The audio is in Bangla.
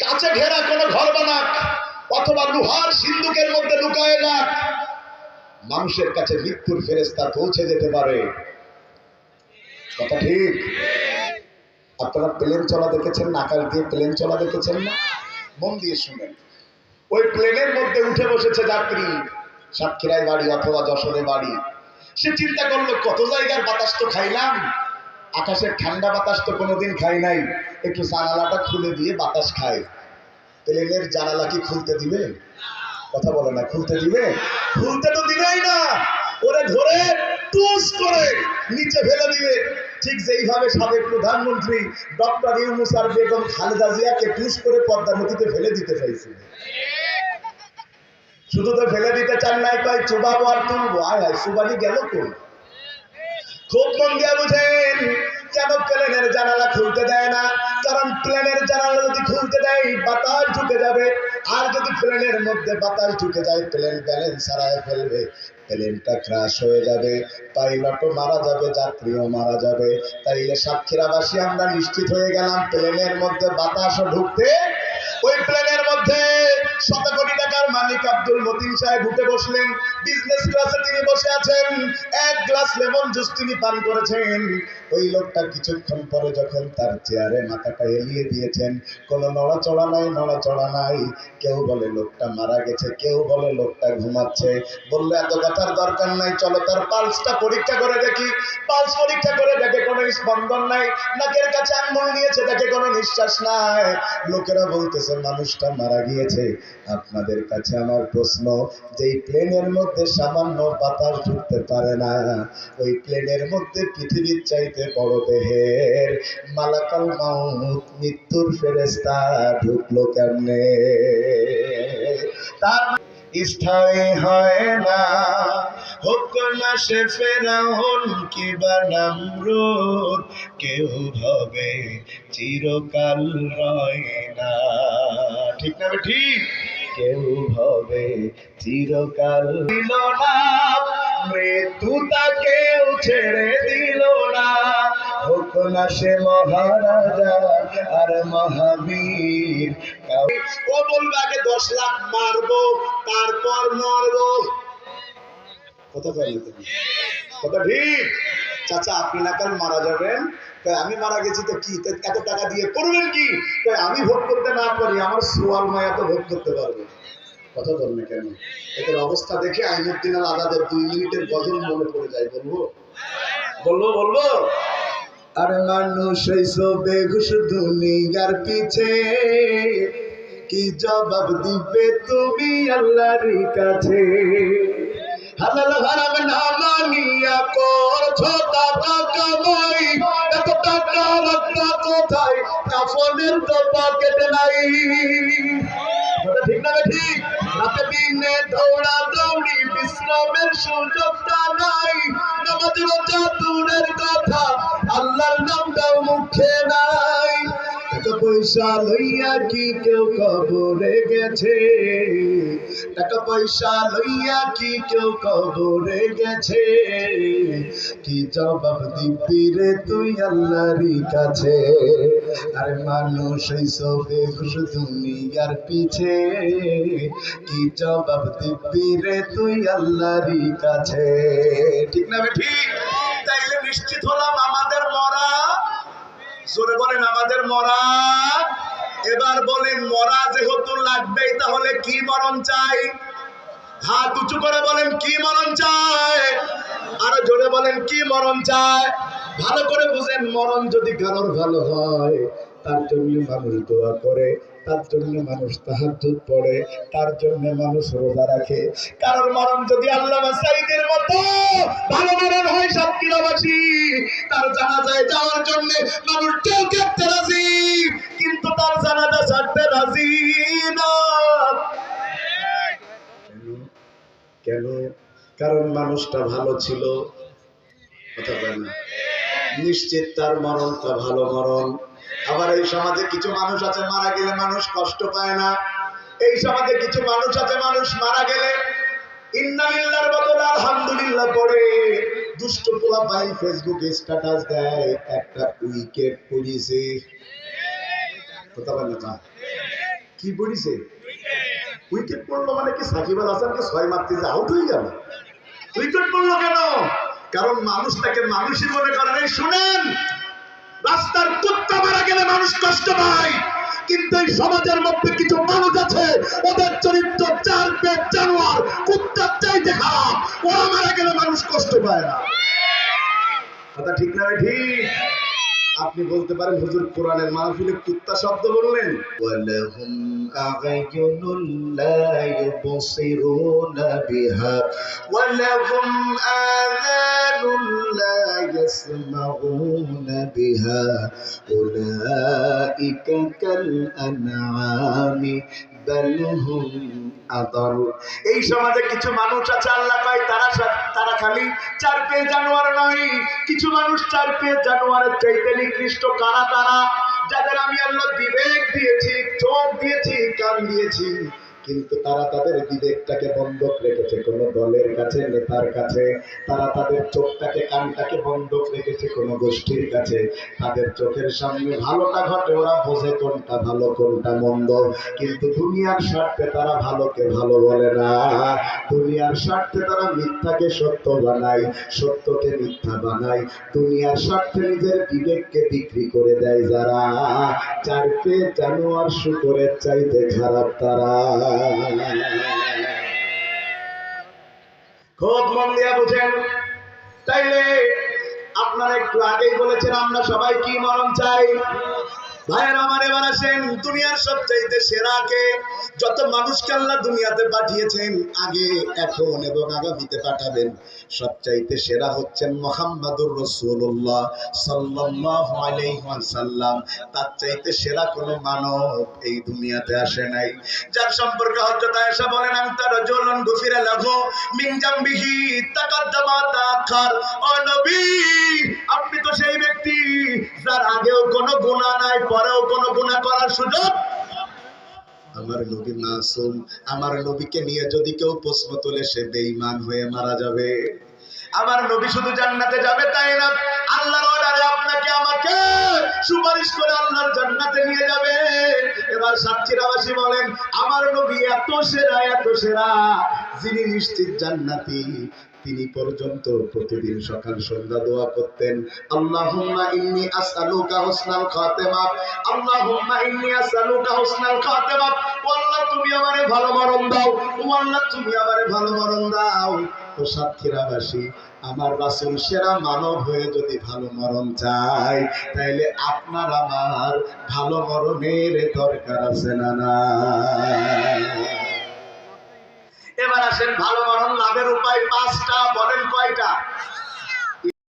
কাছে ঘেরা কোনো ঘর বানাক অথবা লোহার সিন্ধুকের মধ্যে লুকায় রাখ, মানুষের কাছে মৃত্যুর ফেরেশতা পৌঁছে যেতে পারে। কথা ঠিক? আপনারা প্লেন চলা দেখেছেন না? আকাশ দিয়ে প্লেন চলা দেখেছেন না? মন দিয়ে শুনেন। ওই প্লেনের মধ্যে উঠে বসেছে যাত্রী, সাতক্ষীরায় বাড়ি অথবা যশোরে বাড়ি। সে চিন্তা করলো কত জায়গার বাতাস তো খাইলাম, আকাশের ঠান্ডা বাতাস তো কোনোদিন খাই নাই, একটু জানালাটা খুলে দিয়ে বাতাস খায়। প্লেনের জানালা কি খুলতে দিবে? কথা বলে না, খুলতে দিবে? খুলতে তো দিবেই না, ওরে ধরে টুস করে নিচে ফেলে দিবে। ঠিক যেইভাবে সাবেক প্রধানমন্ত্রী ডক্টর ইউনূস আর বেগম খালেদা জিয়াকে টুস করে পদ্মা নদীতে ফেলে দিতে চাইছে। শুধু তো ফেলে দিতে চান নাই, কয় চুবাবো আর তুলবো। আয় হায়, সুবানি গেল কই? খুব মন দিয়ে বুঝেন কেন প্লেনের জানালা খুলতে দেয় না। কারণ প্লেনের জানালা যদি খুলতে দেয় বাতাস ঢুকে যাবে, আর যদি প্লেনের মধ্যে বাতাস ঢুকে যায় প্লেন ব্যালেন্স হারায় ফেলবে, প্লেনটা ক্র্যাশ হয়ে যাবে, পাইলটও মারা যাবে, যাত্রীও মারা যাবে। তাইলে সাতক্ষীরাবাসী আমরা নিশ্চিত হয়ে গেলাম প্লেনের মধ্যে বাতাসও ঢুকতে। ওই প্লেনের মধ্যে শত কোটি টাকার মালিক আব্দুল মতিন সাহেব উঠে বসলেন, বিজনেস ক্লাসে তিনি বসে আছেন, এক গ্লাস লেমন জুস তিনি পান করেছেন। ওই লোকটা কিছুক্ষণ পরে যখন তার চেয়ারে মাথাটা এলিয়ে দিয়েছেন, কোনো নড়াচড়া নাই, নড়াচড়া নাই। কেউ বলে লোকটা মারা গেছে, কেউ বলে লোকটা ঘুমাচ্ছে। বললো এত কথার দরকার নাই, চলো তার পালসটা পরীক্ষা করে দেখি। পালস পরীক্ষা করে দেখে কোনো স্পন্দন নাই, নাকের কাছে আঙ্গুল নিয়েছে দেখে কোনো নিঃশ্বাস নাই। লোকেরা বলতেছে মানুষটা মারা গিয়েছে। আপনাদের কাছে আমার প্রশ্ন, যেই প্লেনের মধ্যে সামান্য বাতাস ঢুকতে পারে না, ওই প্লেনের মধ্যে পৃথিবীর চাইতে বড় দেহের মালাকুল মাউত মৃত্যুর ফেরেশতা ঢুকলো কেমনে? তার স্থায়ী হয় না, হোক না সে ফেরাউন কিবা নমরুদ, কেউ ভাবে চিরকাল রয় না। ঠিক না? ঠিক। কেউ ভাবে চিরকাল দিল না, মৃত্যু তাকেও ছেড়ে দিল না, হোক না সে মহারাজা আর মহাবীর। ও বলবে আগে 10 লাখ মারবো তারপর মরবো। কথা বলি তুমি? কথা ঠিক? চাচা আপনি না কাল মারা যাবেন, আমি মারা গেছি তো কি, এত টাকা দিয়ে করবেন কি? আমি ভোট করতে না পারি, আমার সোয়াল মায়া তো ভোট করতে পারবে। কথা বলবে কেন? এদের অবস্থা দেখে আইনুদ্দিন আল আজাদের 2 মিনিটের গজল মনে পড়ে যায়। বলবো বলবো বলবো? আর মানুষ হইছো বেহুশ দুনিয়ার পিছে, কি জবাব দিবে তুমি আল্লাহর কাছে? হালাল হারাম না মানিয়া করছো টাকা কামাই, এত টাকা রাখা কোথায়? কাফনের তো পকেট নাই। ঠিক না? ঠিক। রাতে দিনে দৌড়া দৌড়ি, বিশ্রামের সুযোগটা নাই, নামাজ রোজা দূরের কথা, আল্লাহর নামটাও মুখে নাই। টাকা পয়সা লইয়া কি কেউ কবরে গেছে? টাকা পয়সা লইয়া কি কেউ কবরে গেছে? কি জবাব দিবি রে তুই আল্লাহর কাছে? আরে মানুষ হইছো বেহুশ দুনিয়ার পিছে, কি জবাব দিবি রে তুই আল্লাহর কাছে? ঠিক না? ঠিক। তাইলে নিশ্চিত হলাম আমাদের মরা। জোরে বলেন আমাদের মরা। এবার বলেন মরা যেহেতু লাগবেই, তাহলে কি মরণ চাই? হাত উঁচু করে বলেন কি মরণ চায়? আরো জোরে বলেন কি মরণ চায়? ভালো করে বুঝেন, মরণ যদি কারোর ভালো হয় তার জন্য মানুষ দোয়া করে, তার জন্য মানুষ তাহাজ্জুদ পড়ে, তার জন্য মানুষ রোজা রাখে। কারোর মরণ যদি আল্লামা সাঈদের মতো ভালো মরণ হয় সাতক্ষীরাবাসী, তার জানাজায় যাওয়ার জন্য মানুষ কেউ কাঁদতে রাজি, কিন্তু তার জানাজা ছাড়তে রাজি না। কেন? কারণ মানুষটা ভালো ছিল। কথা বলেন না? নিশ্চিত তার মরণটা ভালো মরণ। আবার এই সমাজে কিছু মানুষ আছে মারা গেলে মানুষ কষ্ট পায় না। এই সমাজে কিছু মানুষ আছে মানুষ মারা গেলে ইন্না লিল্লাহর বদলে আলহামদুলিল্লাহ পড়ে। দুষ্ট পোলাপাইন ফেসবুকে স্ট্যাটাস দেয় একটা উইকেট পড়িয়েছে। কথা বলেন না? কি পড়িছে? উইকেট পড়লো মানে কি সাকিব আল হাসানকে 6 মারতে যে আউট হয়ে গেল? উইকেট পড়লো কেন? কারণ মানুষটাকে মানুষই মনে করেন। এই শুনেন, রাস্তার কুত্তা মারা গেলে মানুষ কষ্ট পায়, কিন্তু এই সমাজের মধ্যে কিছু মানুষ আছে ওদের চরিত্র চার পেট জানোয়ার, কুত্তার চাইতে খারাপ। ওরা মারা গেলে মানুষ কষ্ট পায় না। কথা ঠিক না ঠিক? আপনি বলতে পারেন হুজুর কোরআনের মাহফিলে কুত্তা শব্দ বললেন। ওয়ালাহুম আ'য়ুনুল লা ইউবসিরুনা বিহা ওয়ালাহুম আযানুল লা ইয়াসমাউনা বিহা উলাইকা কাল আনআমি বাল হুম আদাল। এই সমাজে কিছু মানুষ আছে আল্লাহ কয় তারা খালি চার পেয়ে জানোয়ার নয়, কিছু মানুষ চার পেয়ে জানোয়ারের চাইতে নিকৃষ্ট। কারা তারা? যাদের আমি আল্লাহ বিবেক দিয়েছি, চোখ দিয়েছি, কান দিয়েছি, কিন্তু তারা তাদের বিবেকটাকে বন্ধক রেখেছে কোন দলের কাছে, নেতার কাছে। তারা তাদের চোখটাকে, কানটাকে বন্ধক রেখেছে কোন গোষ্ঠীর কাছে। তাদের চোখের সামনে ভালোটা ঘটে, ওরা বোঝে কোনটা ভালো কোনটা মন্দ, কিন্তু দুনিয়ার স্বার্থে তারা ভালোকে ভালো বলে না। দুনিয়ার স্বার্থে তারা মিথ্যাকে সত্য বানায়, সত্যকে মিথ্যা বানায়। দুনিয়ার স্বার্থে নিজের বিবেককে বিক্রি করে দেয় যারা। চার পেয়ে জানোয়ার শুকরের চাইতে খারাপ তারা। খুব মন দিয়া বুঝেন। তাইলে আপনারা একটু আগেই বলেছেন আমরা সবাই কি মরণ চাই। ভাইয়ের আমার, এবার আসেন দুনিয়ার সবচাইতে সেরাকে, যত মানুষকে আল্লাহ দুনিয়াতে পাঠিয়েছেন, আগে, এখন এবং আগামীতে পাঠাবেন, সবচাইতে সেরা হচ্ছেন মুহাম্মাদুর রাসূলুল্লাহ সাল্লাল্লাহু আলাইহি ওয়াসাল্লাম। তার চাইতে সেরা কোনো মানব এই দুনিয়াতে আসে নাই, যার সম্পর্কে হযরত আয়েশা বলেন আনতা রাজুলুন গুফিরা লাহু মিন জামবিহি তাকাদ্দামা তাআখার। ও নবী, আপনি তো সেই ব্যক্তি যার আগেও কোনো গুনাহ নাই, পরেও কোনো গুনাহ করার সুযোগ। আমার নবী মাসুম। আমার নবীকে নিয়ে যদি কেউ প্রশ্ন তোলে সে বেঈমান হয়ে মারা যাবে। আমার নবী শুধু জান্নাতে যাবে তাই না, আল্লাহর অর্ডারে আপনাকে আমাকে সুপারিশ করে আল্লাহর জান্নাতে নিয়ে যাবে। এবার সাতক্ষীরাবাসী বলেন আমার নবী এত সেরা, এত সেরা, যিনি নিশ্চিত জান্নাতি, তিনি পর্যন্ত প্রতিদিন সকাল সন্ধ্যা দোয়া করতেন, আল্লাহুম্মা ইন্নী আসআলুকা হুসনাল খাতিমা, আল্লাহুম্মা ইন্নী আসআলুকা হুসনাল খাতিমা। ও আল্লাহ, তুমি আমারে ভালো মরণ দাও, ও আল্লাহ, তুমি আমারে ভালো মরণ দাও। তো সাতক্ষীরাবাসী, আমার রাসূল সেরা মানব হয়ে যদি ভালো মরণ চাই, তাইলে আপনার আমার ভালো মরণের দরকার আছে না না? এবার আসেন ভালো মরণ লাভের উপায় 5টা, বলেন কয়টা?